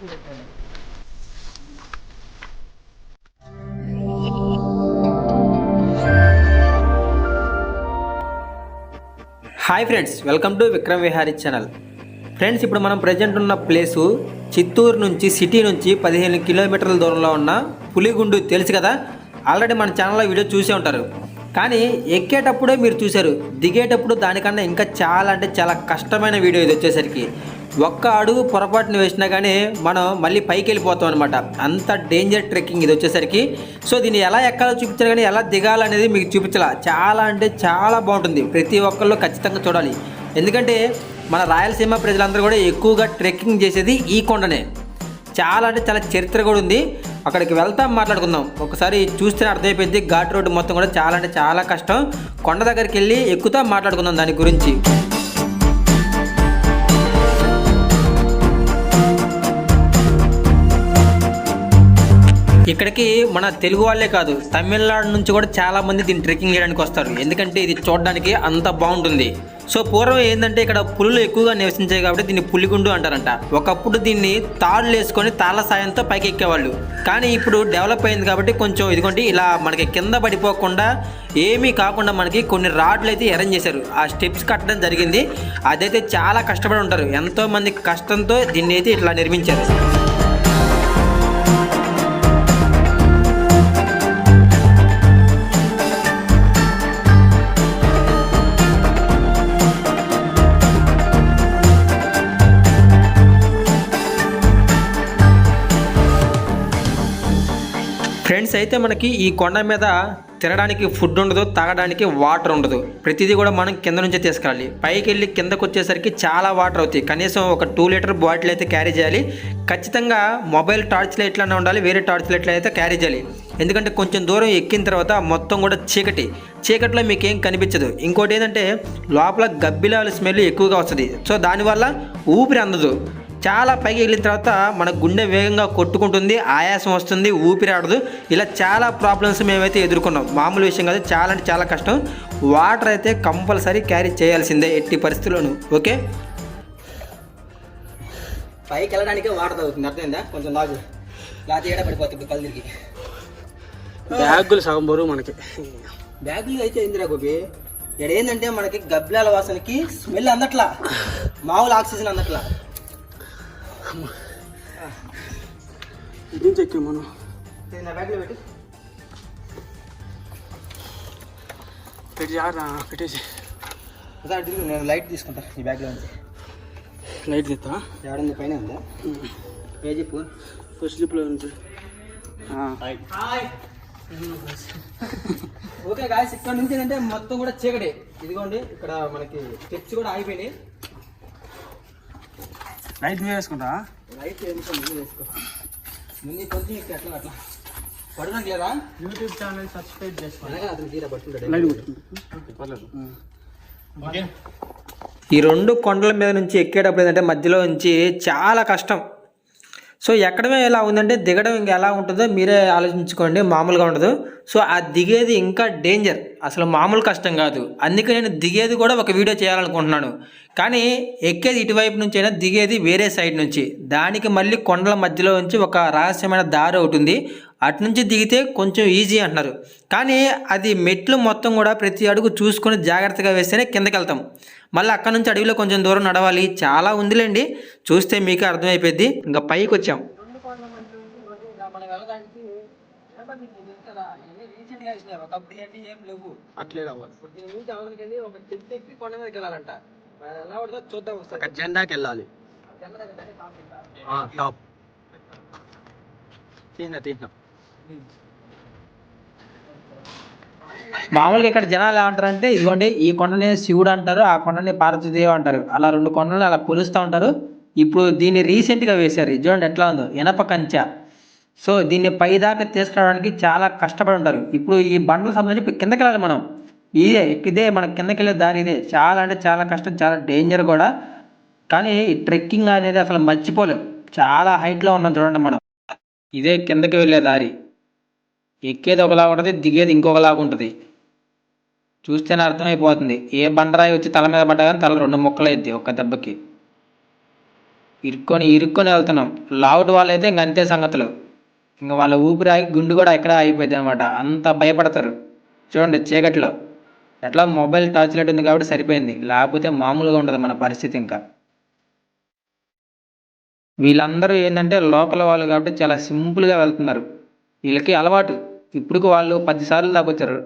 Hi friends, welcome to Vikram Vihari channel. Friends, ఇప్పుడు మనం present ఉన్న ప్లేసు చిత్తూరు నుంచి సిటీ నుంచి 15 కిలోమీటర్ల దూరంలో ఉన్న పులిగుండు. తెలుసు కదా, ఆల్రెడీ మన ఛానల్లో వీడియో చూసే ఉంటారు. కానీ ఎక్కేటప్పుడే మీరు చూశారు, దిగేటప్పుడు దానికన్నా ఇంకా చాలా అంటే చాలా కష్టమైన వీడియో ఇది. వచ్చేసరికి ఒక్క అడుగు పొరపాటున వేసినా కానీ మనం మళ్ళీ పైకి వెళ్ళిపోతాం అనమాట. అంత డేంజర్ ట్రెక్కింగ్ ఇది వచ్చేసరికి. సో దీన్ని ఎలా ఎక్కాలో చూపించారు కానీ ఎలా దిగాలనేది మీకు చూపించాల. చాలా అంటే చాలా బాగుంటుంది, ప్రతి ఒక్కళ్ళు ఖచ్చితంగా చూడాలి. ఎందుకంటే మన రాయలసీమ ప్రజలందరూ కూడా ఎక్కువగా ట్రెక్కింగ్ చేసేది ఈ కొండనే. చాలా అంటే చాలా చరిత్ర కూడా ఉంది. అక్కడికి వెళ్తాం, మాట్లాడుకుందాం. ఒకసారి చూస్తే అర్థమైపోయింది. ఘాట్ రోడ్డు మొత్తం కూడా చాలా అంటే చాలా కష్టం. కొండ దగ్గరికి వెళ్ళి ఎక్కుతా మాట్లాడుకుందాం దాని గురించి. ఇక్కడికి మన తెలుగు వాళ్ళే కాదు, తమిళనాడు నుంచి కూడా చాలామంది దీన్ని ట్రెక్కింగ్ చేయడానికి వస్తారు. ఎందుకంటే ఇది చూడడానికి అంత బాగుంటుంది. సో పూర్వం ఏంటంటే ఇక్కడ పులులు ఎక్కువగా నివసించాయి కాబట్టి దీన్ని పులిగుండు అంటారంట. ఒకప్పుడు దీన్ని తాళ్ళు వేసుకొని తాళ్ళ సాయంతో పైకి ఎక్కేవాళ్ళు. కానీ ఇప్పుడు డెవలప్ అయింది కాబట్టి కొంచెం ఇదిగోండి ఇలా మనకి కింద పడిపోకుండా ఏమీ కాకుండా మనకి కొన్ని రాడ్లు అయితే అరేంజ్ చేశారు. ఆ స్టెప్స్ కట్టడం జరిగింది. అదైతే చాలా కష్టపడి ఉంటారు. ఎంతోమంది కష్టంతో దీన్ని అయితే ఇట్లా నిర్మించారు. ఫ్రెండ్స్, అయితే మనకి ఈ కొండ మీద తినడానికి ఫుడ్ ఉండదు, తాగడానికి వాటర్ ఉండదు. ప్రతిదీ కూడా మనం కింద నుంచే తీసుకెళ్ళాలి. పైకి వెళ్ళి కిందకు వచ్చేసరికి చాలా వాటర్ అవుతాయి. కనీసం ఒక 2 లీటర్ బాటిల్ అయితే క్యారీ చేయాలి. ఖచ్చితంగా మొబైల్ టార్చ్ లైట్లనే ఉండాలి, వేరే టార్చ్ లైట్లు అయితే క్యారీ చేయాలి. ఎందుకంటే కొంచెం దూరం ఎక్కిన తర్వాత మొత్తం కూడా చీకటిలో మీకు ఏం కనిపించదు. ఇంకోటి ఏంటంటే లోపల గబ్బిలాల స్మెల్ ఎక్కువగా వస్తుంది. సో దానివల్ల ఊపిరి అందదు. చాలా పైకి వెళ్ళిన తర్వాత మన గుండె వేగంగా కొట్టుకుంటుంది, ఆయాసం వస్తుంది, ఊపిరాడదు. ఇలా చాలా ప్రాబ్లమ్స్ మేమైతే ఎదుర్కొన్నాం. మామూలు విషయం కాదు, చాలా అంటే చాలా కష్టం. వాటర్ అయితే కంపల్సరీ క్యారీ చేయాల్సిందే ఎట్టి పరిస్థితుల్లోనూ. ఓకే, పైకి వెళ్ళడానికి వాటర్ తాగుతుంది, అర్థమైందా? కొంచెం లాగు, లాగా ఏడా పడిపోతుంది కళ్ళు తిరిగి. బ్యాగులు సగం బరువు మనకి. బ్యాగులు అయితే ఏందిరా గోపి, ఇక్కడ ఏంటంటే మనకి గబ్బిలాల వాసనకి స్మెల్ అందట్లా, మామూలు ఆక్సిజన్ అందట్లా. ఇది చెక్కి మనం నా బ్యాగ్లో పెట్టి పెట్టేసి ఒకసారి నేను లైట్ తీసుకుంటా ఈ బ్యాగ్లో నుంచి. లైట్ తెస్తా. ఎవడుంది పైన ఉందా? ఏ చెప్పు. ఫస్ట్ స్లిప్లో నుంచి. ఓకే గాయస్, ఇక్కడ నుంచి ఏంటంటే మొత్తం కూడా చీకటి. ఇదిగోండి ఇక్కడ మనకి స్టెప్స్ కూడా ఆగిపోయినాయి. లైట్ మీద వేసుకుంటా. లైట్ ముందు వేసుకో, ముందు కొంచెం ఇక్కడ అట్లా అట్లా పడుతుంది లేదా? యూట్యూబ్ ఛానల్ సబ్స్క్రైబ్ చేసుకోండి. అతను తీరా పడుతుంటాడు. ఈ 2 కొండల మీద నుంచి ఎక్కేటప్పుడు ఏంటంటే మధ్యలో నుంచి చాలా కష్టం. సో ఎక్కడమే ఎలా ఉందంటే దిగడం ఇంకా ఎలా ఉంటుందో మీరే ఆలోచించుకోండి. మామూలుగా ఉండదు. సో ఆ దిగేది ఇంకా డేంజర్, అసలు మామూలు కష్టం కాదు. అందుకే నేను దిగేది కూడా ఒక వీడియో చేయాలనుకుంటున్నాను. కానీ ఎక్కేది ఇటువైపు నుంచి అయినా దిగేది వేరే సైడ్ నుంచి. దానికి మళ్ళీ కొండల మధ్యలో నుంచి ఒక రహస్యమైన దారి ఒకటి ఉంది. అటు నుంచి దిగితే కొంచెం ఈజీ అంటున్నారు. కానీ అది మెట్లు మొత్తం కూడా ప్రతి అడుగు చూసుకొని జాగ్రత్తగా వేస్తేనే కిందకి వెళ్తాం. మళ్ళీ అక్కడ నుంచి అడవిలో కొంచెం దూరం నడవాలి. చాలా ఉందిలేండి, చూస్తే మీకే అర్థమైపోద్ది. ఇంకా పైకి వచ్చాం. అట్లే రావాలి. ఒక చెట్టు ఎక్కి కొండ మీదకి వెళ్ళాలంట. ఎలా పడుతుందో చూద్దాం ఒకసారి. జెండాకి వెళ్ళాలి. టాప్ తీసిన. మామూలుగా ఇక్కడ జనాలు ఏమంటారంటే ఇదిగోండి ఈ కొండని శివుడు అంటారు, ఆ కొండని పార్వతీదేవి అంటారు. అలా 2 కొండలు అలా కొలుస్తూ ఉంటారు. ఇప్పుడు దీన్ని రీసెంట్గా వేశారు. చూడండి ఎట్లా ఉందో, ఇనప కంచె. సో దీన్ని పైదాకా తీసుకురావడానికి చాలా కష్టపడి ఉంటారు. ఇప్పుడు ఈ బండల సంబంధించి కిందకి వెళ్ళాలి మనం. ఇదే మన కిందకి వెళ్ళే దారి ఇదే. చాలా అంటే చాలా కష్టం, చాలా డేంజర్ కూడా. కానీ ఈ ట్రెక్కింగ్ అనేది అసలు మర్చిపోలేం. చాలా హైట్లో ఉన్నాం చూడండి మనం. ఇదే కిందకి వెళ్ళే దారి. ఎక్కేది ఒకలా ఉంటుంది, దిగేది ఇంకొకలాగా ఉంటుంది. చూస్తేనే అర్థమైపోతుంది. ఏ బండరాయి వచ్చి తల మీద పడ్డా కానీ తల 2 ముక్కలు అయింది ఒక్క దెబ్బకి. ఇరుక్కొని వెళ్తున్నాం. లావుటి వాళ్ళైతే ఇంక అంతే సంగతులు. ఇంక వాళ్ళ ఊపిరి ఆగి గుండు కూడా ఎక్కడ ఆగిపోయింది అనమాట. అంత భయపడతారు. చూడండి చీకట్లో ఎట్లా మొబైల్ టార్చ్ లైట్ ఉంది కాబట్టి సరిపోయింది, లేకపోతే మామూలుగా ఉండదు మన పరిస్థితి. ఇంకా వీళ్ళందరూ ఏంటంటే లోకల్ వాళ్ళు కాబట్టి చాలా సింపుల్గా వెళ్తున్నారు. వీళ్ళకి అలవాటు. ఇప్పుడు వాళ్ళు 10 సార్లు దాకొచ్చారు.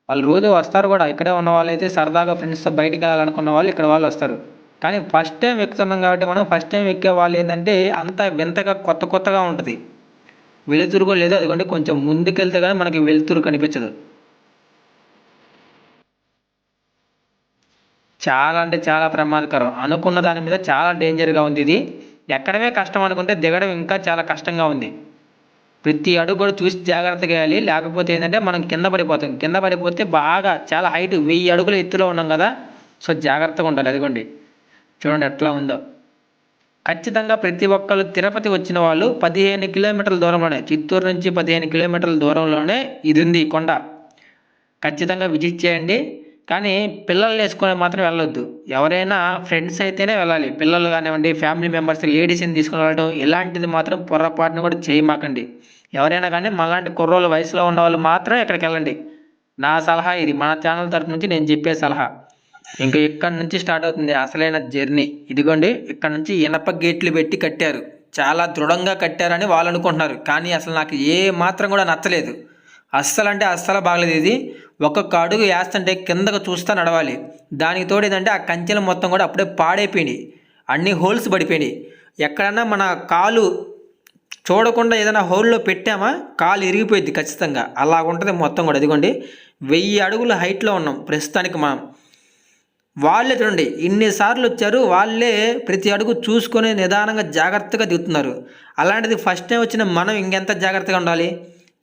వాళ్ళు రోజు వస్తారు కూడా. ఇక్కడే ఉన్న వాళ్ళైతే సరదాగా ఫ్రెండ్స్తో బయటికి వెళ్ళాలనుకున్న వాళ్ళు ఇక్కడ వాళ్ళు వస్తారు. కానీ ఫస్ట్ టైం ఎక్కుతున్నాం కాబట్టి మనం ఫస్ట్ టైం ఎక్కే వాళ్ళు ఏంటంటే అంత వింతగా కొత్తగా ఉంటుంది. వెలుతురు కూడా లేదు. అదిగోండి కొంచెం ముందుకెళ్తే కానీ మనకి వెలుతురు కనిపించదు. చాలా అంటే చాలా ప్రమాదకరం. అనుకున్న దాని మీద చాలా డేంజర్గా ఉంది ఇది. ఎక్కడమే కష్టం అనుకుంటే దిగడం ఇంకా చాలా కష్టంగా ఉంది. ప్రతి అడుగు కూడా చూసి జాగ్రత్తగా వేయాలి. లేకపోతే ఏంటంటే మనం కింద పడిపోతాం. కింద పడిపోతే బాగా చాలా హైట్ 1000 అడుగుల ఎత్తులో ఉన్నాం కదా. సో జాగ్రత్తగా ఉండాలి. అదిగోండి చూడండి ఎట్లా ఉందో. ఖచ్చితంగా ప్రతి ఒక్కరు తిరుపతి వచ్చిన వాళ్ళు 15 కిలోమీటర్ల దూరంలోనే, చిత్తూరు నుంచి 15 కిలోమీటర్ల దూరంలోనే ఇది ఉంది ఈ కొండ. ఖచ్చితంగా విజిట్ చేయండి. కానీ పిల్లల్ని వేసుకొని మాత్రం వెళ్ళొద్దు. ఎవరైనా ఫ్రెండ్స్ అయితేనే వెళ్ళాలి. పిల్లలు కానివ్వండి, ఫ్యామిలీ మెంబర్స్ లేడీస్ని తీసుకుని వెళ్ళడం ఇలాంటిది మాత్రం పొరపాటును కూడా చేయమాకండి. ఎవరైనా కానీ మనలాంటి కుర్రోళ్ళ వయసులో ఉన్న వాళ్ళు మాత్రం ఇక్కడికి వెళ్ళండి. నా సలహా ఇది. మన ఛానల్ తరఫు నుంచి నేను చెప్పే సలహా. ఇంకా ఇక్కడ నుంచి స్టార్ట్ అవుతుంది అసలైన జర్నీ. ఇదిగోండి ఇక్కడ నుంచి ఇనప గేట్లు పెట్టి కట్టారు. చాలా దృఢంగా కట్టారని వాళ్ళు అనుకుంటున్నారు. కానీ అసలు నాకు ఏ మాత్రం కూడా నచ్చలేదు. అస్సలు అంటే అస్సలు బాగలేదు ఇది. ఒక్కొక్క అడుగు వేస్తుంటే కిందకు చూస్తా నడవాలి. దానికి తోడు ఏంటంటే ఆ కంచెలు మొత్తం కూడా అప్పుడే పాడైపోయినాయి. అన్ని హోల్స్ పడిపోయినాయి. ఎక్కడన్నా మన కాలు చూడకుండా ఏదైనా హోల్లో పెట్టామా కాలు ఇరిగిపోయింది ఖచ్చితంగా. అలాగుంటుంది మొత్తం కూడా. ఇదిగోండి 1000 అడుగుల హైట్లో ఉన్నాం ప్రస్తుతానికి మనం. వాళ్ళే చూడండి ఇన్నిసార్లు వచ్చారు. వాళ్ళే ప్రతి అడుగు చూసుకొని నిదానంగా జాగ్రత్తగా దిగుతున్నారు. అలాంటిది ఫస్ట్ టైం వచ్చిన మనం ఇంకెంత జాగ్రత్తగా ఉండాలి.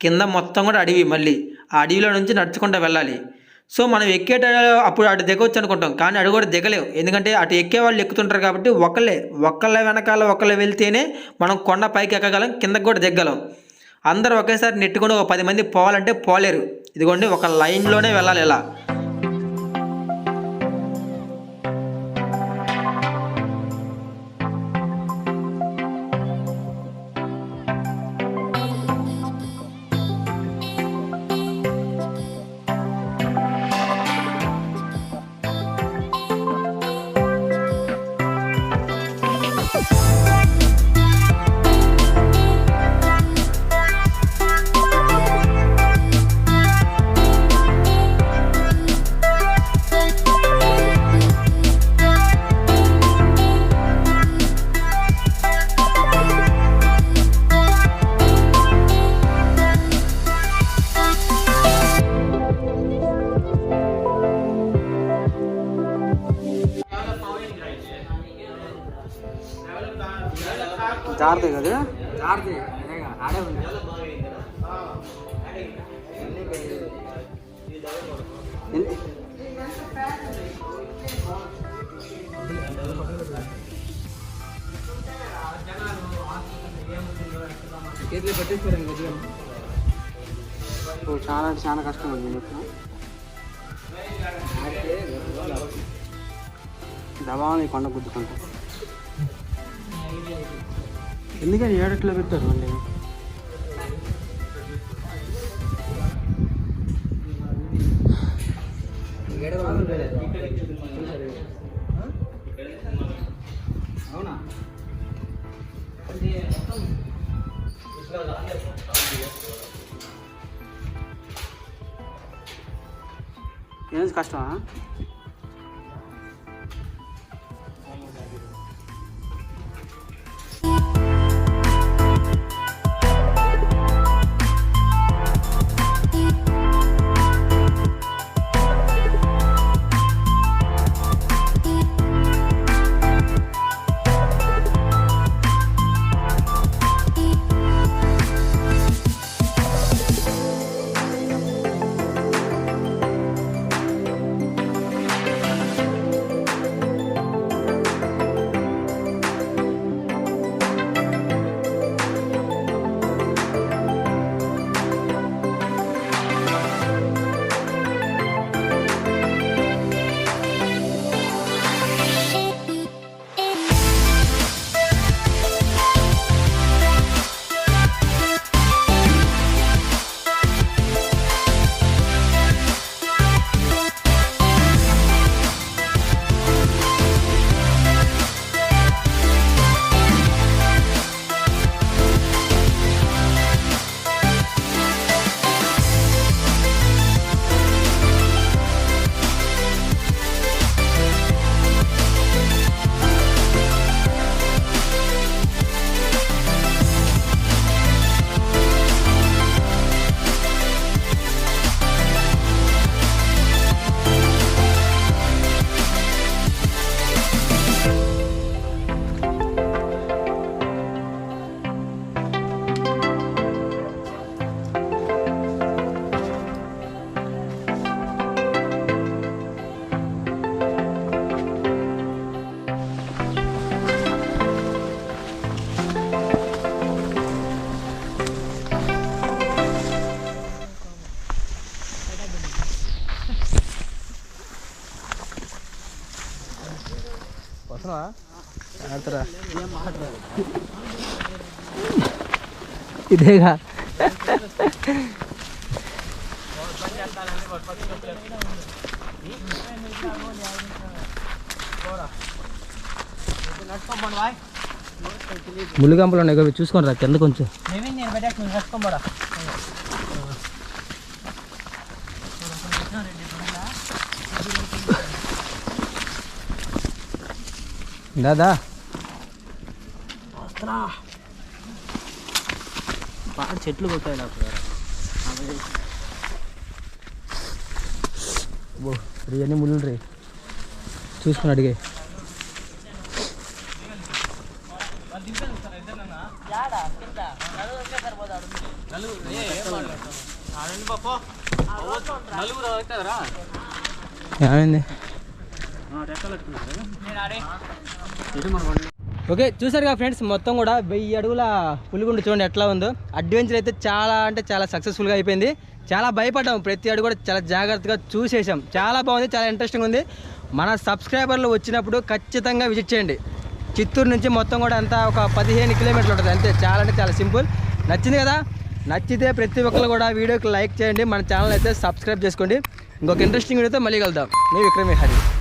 కింద మొత్తం కూడా అడవి. మళ్ళీ ఆ అడవిలో నుంచి నడుచుకుంటూ వెళ్ళాలి. సో మనం ఎక్కేట అప్పుడు అటు దిగవచ్చు అనుకుంటాం. కానీ అటు కూడా దిగలేవు. ఎందుకంటే అటు ఎక్కే వాళ్ళు ఎక్కుతుంటారు కాబట్టి ఒకళ్ళ వెనకాల ఒకళ్ళ వెళ్తేనే మనం కొండ పైకి ఎక్కగలం, కిందకు కూడా దిగ్గలం. అందరూ ఒకేసారి నెట్టుకొని ఒక 10 మంది పోవాలంటే పోలేరు. ఇదిగోండి ఒక లైన్లోనే వెళ్ళాలి ఇలా. జాగ్రత్త కదా. ఆడే ఉంది. చాలా కష్టం ఉంది. దబాని కొండ గుద్దుకుంటా. ఎందుకని ఏడట్లో పెట్టారు మళ్ళీ. అవునా ఏం కష్టమా? మాట్లాడతారా ఇదేగా ముళ్ళుగంపలు ఉన్నాయి కదా చూసుకొని రా కింద కొంచెం దాదా బాగా చెట్లు కొట్టాయి నాకు ఇవన్నీ ముళ్ళు రే చూసుకుని అడిగే ఏమైంది ఓకే చూసారు కదా ఫ్రెండ్స్ మొత్తం కూడా 1000 అడుగుల పులిగుండు చూడండి ఎట్లా ఉందో అడ్వెంచర్ అయితే చాలా అంటే చాలా సక్సెస్ఫుల్గా అయిపోయింది చాలా భయపడ్డాం ప్రతి అడుగు కూడా చాలా జాగ్రత్తగా చూసేసాం చాలా బాగుంది చాలా ఇంట్రెస్టింగ్ ఉంది మన సబ్స్క్రైబర్లు వచ్చినప్పుడు ఖచ్చితంగా విజిట్ చేయండి చిత్తూరు నుంచి మొత్తం కూడా అంతా ఒక 15 కిలోమీటర్లు ఉంటుంది అంతే చాలా అంటే చాలా సింపుల్ నచ్చింది కదా నచ్చితే ప్రతి ఒక్కరు కూడా వీడియోకి లైక్ చేయండి మన ఛానల్ అయితే సబ్స్క్రైబ్ చేసుకోండి ఇంకొక ఇంట్రెస్టింగ్ వీడియోతో మళ్ళీ కలుద్దాం మీ విక్రమ్ విహారీ